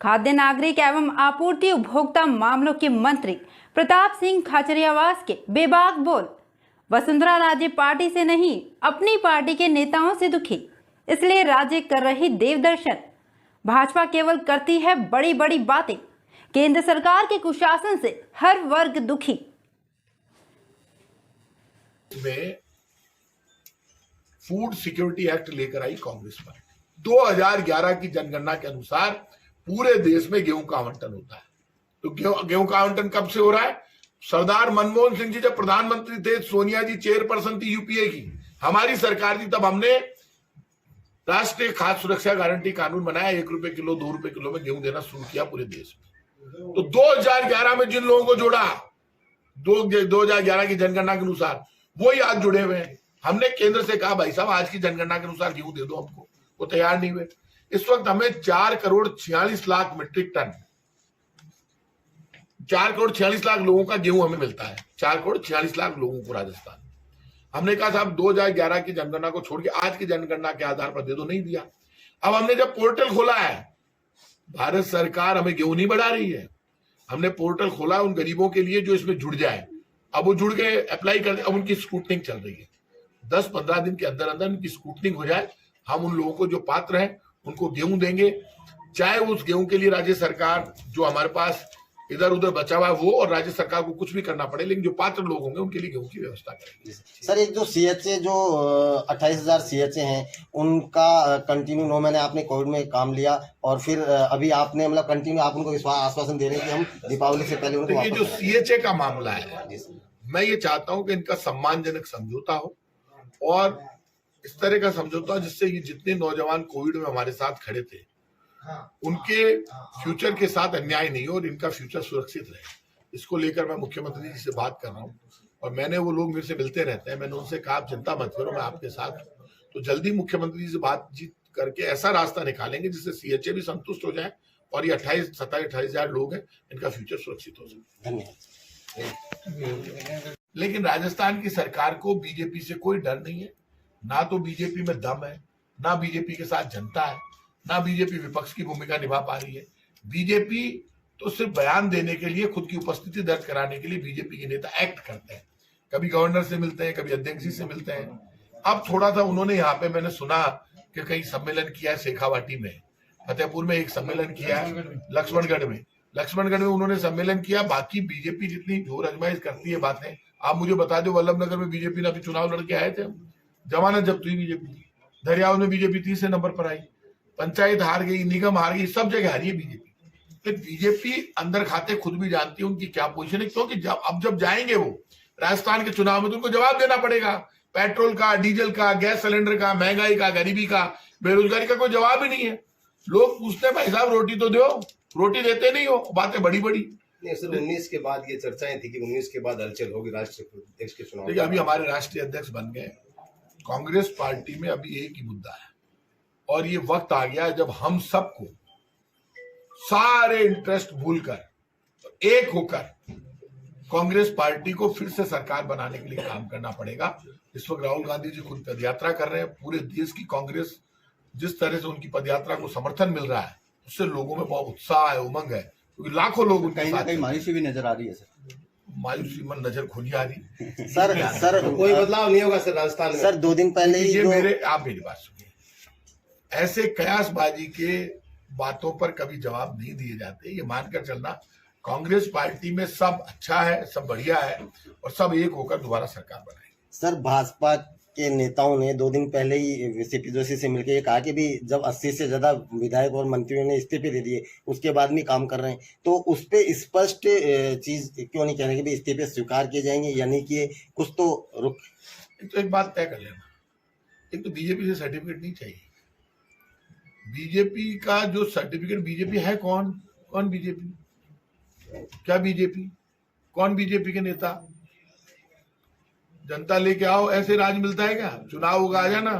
खाद्य नागरिक एवं आपूर्ति उपभोक्ता मामलों के मंत्री प्रताप सिंह खाचरियावास के बेबाक बोल। वसुंधरा राज्य पार्टी से नहीं, अपनी पार्टी के नेताओं से दुखी, इसलिए राज्य कर रही देवदर्शन। भाजपा केवल करती है बड़ी बड़ी बातें। केंद्र सरकार के कुशासन से हर वर्ग दुखी। में फूड सिक्योरिटी एक्ट लेकर आई कांग्रेस पार्टी। 2011 की जनगणना के अनुसार पूरे देश में गेहूं का आवंटन होता है। तो गेहूं का आवंटन कब से हो रहा है? सरदार मनमोहन सिंह जी जब प्रधानमंत्री थे, सोनिया जी चेयरपर्सन थी यूपीए की, हमारी सरकार थी, तब हमने राष्ट्रीय खाद्य सुरक्षा गारंटी कानून बनाया। 1 रुपए किलो 2 रुपए किलो में गेहूं देना शुरू किया पूरे देश में। तो 2011 में जिन लोगों को जोड़ा 2011 की जनगणना के अनुसार, वो ही आज जुड़े हुए हैं। हमने केंद्र से कहा भाई साहब आज की जनगणना के अनुसार गेहूं दे दो हमको, वो तैयार नहीं हुए। इस वक्त हमें 4 करोड़ 46 लाख मीट्रिक टन, 4 करोड़ 46 लाख लोगों का गेहूं हमें मिलता है। 4 करोड़ 46 लाख लोगों को राजस्थान। हमने कहा साहब 2011 की जनगणना को छोड़ के आज की जनगणना के आधार पर दे दो, नहीं दिया। अब हमने जब पोर्टल खोला है, भारत सरकार हमें गेहूं नहीं बढ़ा रही है, हमने पोर्टल खोला उन गरीबों के लिए जो इसमें जुड़ जाए। अब वो जुड़ गए, अप्लाई कर, अब उनकी स्क्रूटनिंग चल रही है। 10-15 दिन के अंदर अंदर उनकी स्क्रूटनिंग हो जाए, हम उन लोगों को जो पात्र हैं उनको गेहूं देंगे। चाहे उस गेहूं के लिए राज्य सरकार जो हमारे पास इधर उधर बचा हुआ है वो, और राज्य सरकार को कुछ भी करना पड़े, लेकिन जो पात्र लोग होंगे उनके लिए गेहूं की व्यवस्था करेंगे। सर, एक जो सीएचए जो 28,000 सीएचए हैं, उनका कंटिन्यू 9 महीने आपने कोविड में काम लिया, और फिर अभी आपने मतलब कंटिन्यू आप उनको विश्वास आश्वासन दे रहे हैं कि हम दीपावली से पहले उनको। ये जो सीएचए का मामला है, मैं ये चाहता हूं कि इनका सम्मानजनक समझौता हो, और इस तरह का समझौता जिससे ये जितने नौजवान कोविड में हमारे साथ खड़े थे उनके फ्यूचर के साथ अन्याय नहीं हो और इनका फ्यूचर सुरक्षित रहे। इसको लेकर मैं मुख्यमंत्री जी से बात कर रहा हूं, और मैंने, वो लोग मेरे से मिलते रहते हैं, मैंने उनसे कहा आप चिंता मत करो, मैं आपके साथ हूं। तो जल्दी मुख्यमंत्री जी से बातचीत करके ऐसा रास्ता निकालेंगे जिससे सीएचए भी संतुष्ट हो जाए और ये 28,000 लोग हैं, इनका फ्यूचर सुरक्षित हो जाए। धन्यवाद। लेकिन राजस्थान की सरकार को बीजेपी से कोई डर नहीं है, ना तो बीजेपी में दम है, ना बीजेपी के साथ जनता है, ना बीजेपी विपक्ष की भूमिका निभा पा रही है। बीजेपी तो सिर्फ बयान देने के लिए, खुद की उपस्थिति दर्ज कराने के लिए बीजेपी के नेता एक्ट करते हैं। कभी गवर्नर से मिलते हैं, कभी अध्यक्ष जी से मिलते हैं। अब थोड़ा सा उन्होंने यहाँ पे, मैंने सुना कि कहीं सम्मेलन किया है शेखावाटी में, फतेहपुर में एक सम्मेलन किया है, लक्ष्मणगढ़ में उन्होंने सम्मेलन किया। बाकी बीजेपी जितनी जोर अजमाइश करती है बातें, आप मुझे बता दो, वल्लभनगर में बीजेपी ने अभी चुनाव लड़के आए थे, जमानत जब्त हुई बीजेपी। दरियाव में बीजेपी 30 नंबर पर आई, पंचायत हार गई, निगम हार गई, सब जगह हारी है बीजेपी। तो बीजेपी अंदर खाते खुद भी जानती है उनकी क्या पोजीशन है, क्योंकि जब जाएंगे वो राजस्थान के चुनाव में तो उनको जवाब देना पड़ेगा। पेट्रोल का, डीजल का, गैस सिलेंडर का, महंगाई का, गरीबी का, बेरोजगारी का कोई जवाब ही नहीं है। लोग पूछते हैं भाई साहब रोटी तो दो, रोटी देते नहीं हो, बातें बड़ी बड़ी। 19 के बाद ये चर्चाएं थी कि 19 के बाद हलचल होगी राष्ट्रीय अध्यक्ष के चुनाव। देखिए, अभी हमारे राष्ट्रीय अध्यक्ष बन गए। कांग्रेस पार्टी में अभी एक ही मुद्दा है, और ये वक्त आ गया है जब हम सबको सारे इंटरेस्ट भूलकर एक होकर कांग्रेस पार्टी को फिर से सरकार बनाने के लिए काम करना पड़ेगा। इस वक्त राहुल गांधी जी खुद पदयात्रा कर रहे हैं। पूरे देश की कांग्रेस, जिस तरह से उनकी पदयात्रा को समर्थन मिल रहा है, उससे लोगों में बहुत उत्साह है, उमंग है, क्योंकि लाखों लोग उनके साथ। मायूसी भी नजर आ रही है सर, मायूसी मन नजर खुली आ रही। सर कोई बदलाव नहीं होगा सर राजस्थान में। सर 2 दिन पहले ही आप मेरी बात सुनिए, ऐसे कयासबाजी के बातों पर कभी जवाब नहीं दिए जाते। ये मानकर चलना कांग्रेस पार्टी में सब अच्छा है, सब बढ़िया है, और सब एक होकर दोबारा सरकार बनाएंगे। सर, भाजपा के नेताओं ने 2 दिन पहले ही सीपी जोशी से मिलकर ये कहा कि भी जब 80 से ज्यादा विधायक और मंत्रियों ने इस्तीफे दे दिए, उसके बाद भी काम कर रहे हैं, तो उस पर स्पष्ट चीज क्यों नहीं कह रहे कि भी इस्तीफे स्वीकार किए जाएंगे, यानी कि कुछ तो रुक। तो एक बात तय कर लेना, एक तो बीजेपी से सर्टिफिकेट नहीं चाहिए। बीजेपी का जो सर्टिफिकेट, बीजेपी है कौन बीजेपी, क्या बीजेपी, कौन बीजेपी के नेता? जनता लेके आओ, ऐसे राज मिलता है क्या? चुनाव होगा, आ जाना,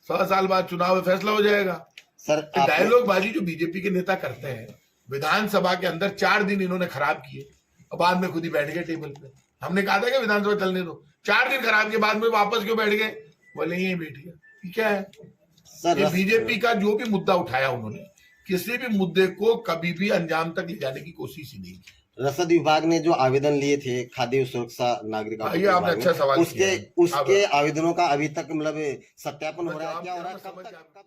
100 साल बाद चुनाव में फैसला हो जाएगा। सर, डायलॉग बाजी जो बीजेपी के नेता करते हैं, विधानसभा के अंदर 4 दिन इन्होंने खराब किए और बाद में खुद ही बैठ गए टेबल पे। हमने कहा था कि विधानसभा चलने दो, 4 दिन खराब के बाद में वापस क्यों बैठ गए? बोले यही बैठ गया। क्या है सर? बीजेपी का जो भी मुद्दा उठाया उन्होंने किसी भी मुद्दे को कभी भी अंजाम तक ले जाने की कोशिश ही नहीं की। रसद विभाग ने जो आवेदन लिए थे खाद्य सुरक्षा नागरिक ये आपने अच्छा सवाल उसके किया है। उसके आवेदनों का अभी तक मतलब सत्यापन हो रहा है क्या हो रहा है समझ कब तक